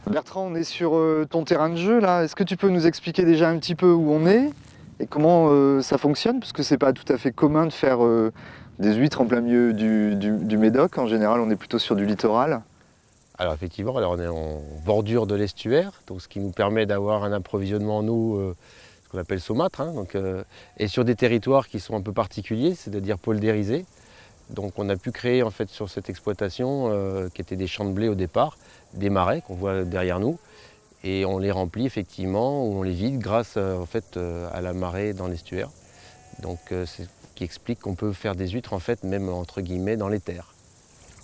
Bertrand, on est sur ton terrain de jeu là. Est-ce que tu peux nous expliquer déjà un petit peu où on est et comment ça fonctionne? Parce que c'est pas tout à fait commun de faire des huîtres en plein milieu du Médoc. En général, on est plutôt sur du littoral. Alors effectivement, on est en bordure de l'estuaire, donc ce qui nous permet d'avoir un approvisionnement en eau, ce qu'on appelle saumâtre, hein, et sur des territoires qui sont un peu particuliers, c'est-à-dire poldérisés. Donc on a pu créer en fait sur cette exploitation, qui étaient des champs de blé au départ, des marais qu'on voit derrière nous, et on les remplit effectivement, ou on les vide grâce en fait, à la marée dans l'estuaire. Donc c'est ce qui explique qu'on peut faire des huîtres en fait, même entre guillemets dans les terres.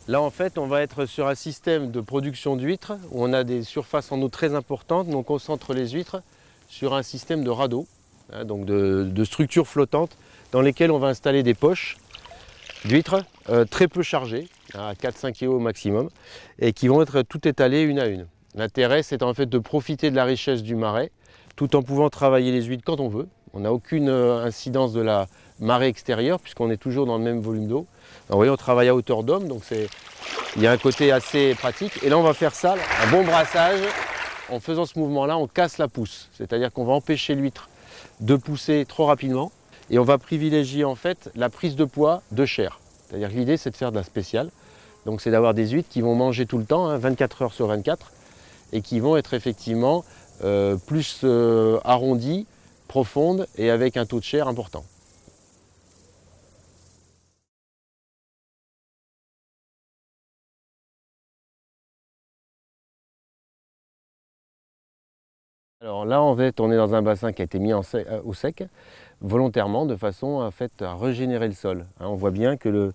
Là, en fait, on va être sur un système de production d'huîtres où on a des surfaces en eau très importantes. Donc, on concentre les huîtres sur un système de radeaux, hein, donc de structures flottantes dans lesquelles on va installer des poches d'huîtres très peu chargées, à 4-5 kg au maximum, et qui vont être toutes étalées une à une. L'intérêt, c'est en fait de profiter de la richesse du marais tout en pouvant travailler les huîtres quand on veut. On n'a aucune incidence de la marée extérieure puisqu'on est toujours dans le même volume d'eau. Vous voyez, on travaille à hauteur d'homme, donc il y a un côté assez pratique. Et là, on va faire ça, un bon brassage. En faisant ce mouvement-là, on casse la pousse. C'est-à-dire qu'on va empêcher l'huître de pousser trop rapidement. Et on va privilégier en fait la prise de poids de chair. C'est-à-dire que l'idée, c'est de faire de la spéciale. Donc c'est d'avoir des huîtres qui vont manger tout le temps, hein, 24 heures sur 24, et qui vont être effectivement plus arrondies, profondes et avec un taux de chair important. Alors là, en fait, on est dans un bassin qui a été mis au sec, volontairement, de façon en fait, à régénérer le sol. On voit bien que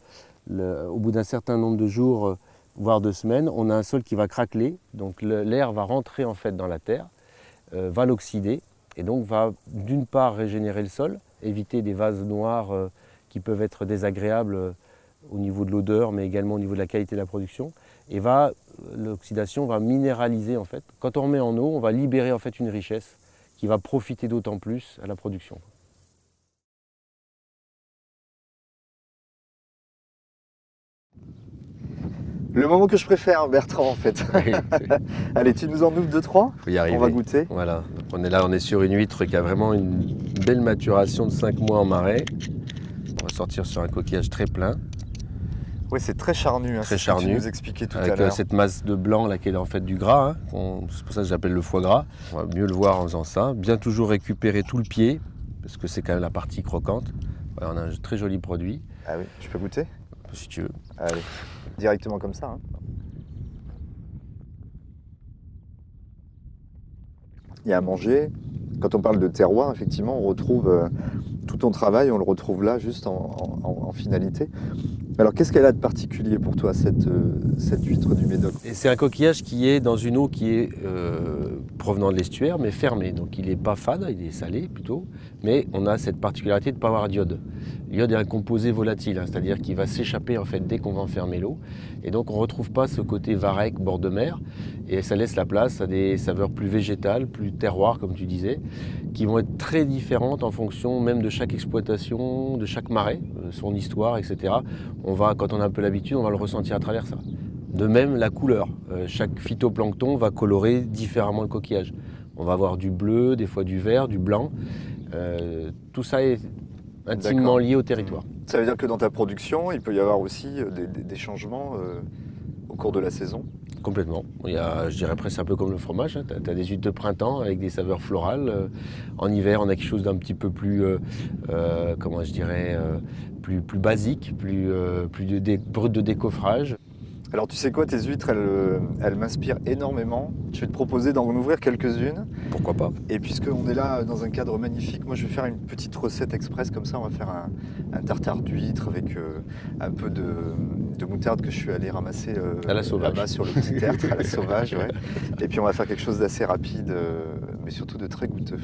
au bout d'un certain nombre de jours, voire de semaines, on a un sol qui va craqueler, donc l'air va rentrer en fait dans la terre, va l'oxyder, et donc va d'une part régénérer le sol, éviter des vases noirs qui peuvent être désagréables au niveau de l'odeur, mais également au niveau de la qualité de la production, et l'oxydation va minéraliser en fait. Quand on remet en eau, on va libérer en fait une richesse qui va profiter d'autant plus à la production. Le moment que je préfère, Bertrand, en fait. Allez, tu nous en ouvres 2-3? Faut y arriver. On va goûter. Voilà. Donc on est là, on est sur une huître qui a vraiment une belle maturation de 5 mois en marais. On va sortir sur un coquillage très plein. Oui, c'est très charnu, hein, Très c'est ce que charnu, tu nous expliquais tout à avec l'heure. cette masse de blanc là qui est en fait du gras, hein, c'est pour ça que j'appelle le foie gras. On va mieux le voir en faisant ça. Bien toujours récupérer tout le pied, parce que c'est quand même la partie croquante. Voilà, on a un très joli produit. Ah oui, je peux goûter? Si tu veux. Allez, directement comme ça. Hein. Il y a à manger. Quand on parle de terroir, effectivement, on retrouve tout ton travail, on le retrouve là, juste en finalité. Alors, qu'est-ce qu'elle a de particulier pour toi, cette huître du Médoc? Et c'est un coquillage qui est dans une eau qui est provenant de l'estuaire, mais fermée. Donc il n'est pas fade, il est salé plutôt, mais on a cette particularité de ne pas avoir d'iode. L'iode est un composé volatile, hein, c'est-à-dire qu'il va s'échapper en fait dès qu'on va enfermer l'eau. Et donc on ne retrouve pas ce côté varech, bord de mer, et ça laisse la place à des saveurs plus végétales, plus terroirs, comme tu disais, qui vont être très différentes en fonction même de chaque exploitation, de chaque marais, son histoire, etc. Quand on a un peu l'habitude, on va le ressentir à travers ça. De même, la couleur. Chaque phytoplancton va colorer différemment le coquillage. On va avoir du bleu, des fois du vert, du blanc. Tout ça est intimement lié au territoire. Ça veut dire que dans ta production, il peut y avoir aussi des changements au cours de la saison? Complètement. Je dirais presque un peu comme le fromage. Hein. Tu as des huîtres de printemps avec des saveurs florales. En hiver, on a quelque chose d'un petit peu plus, comment je dirais, plus basique, plus brut de décoffrage. Alors tu sais quoi, tes huîtres, elles m'inspirent énormément. Je vais te proposer d'en ouvrir quelques-unes. Pourquoi pas? Et puisqu'on est là dans un cadre magnifique, moi je vais faire une petite recette express comme ça. On va faire un tartare d'huîtres avec un peu de moutarde que je suis allé ramasser à la sauvage. Là-bas sur le petit tertre, à la sauvage. Ouais. Et puis on va faire quelque chose d'assez rapide, mais surtout de très goûteux.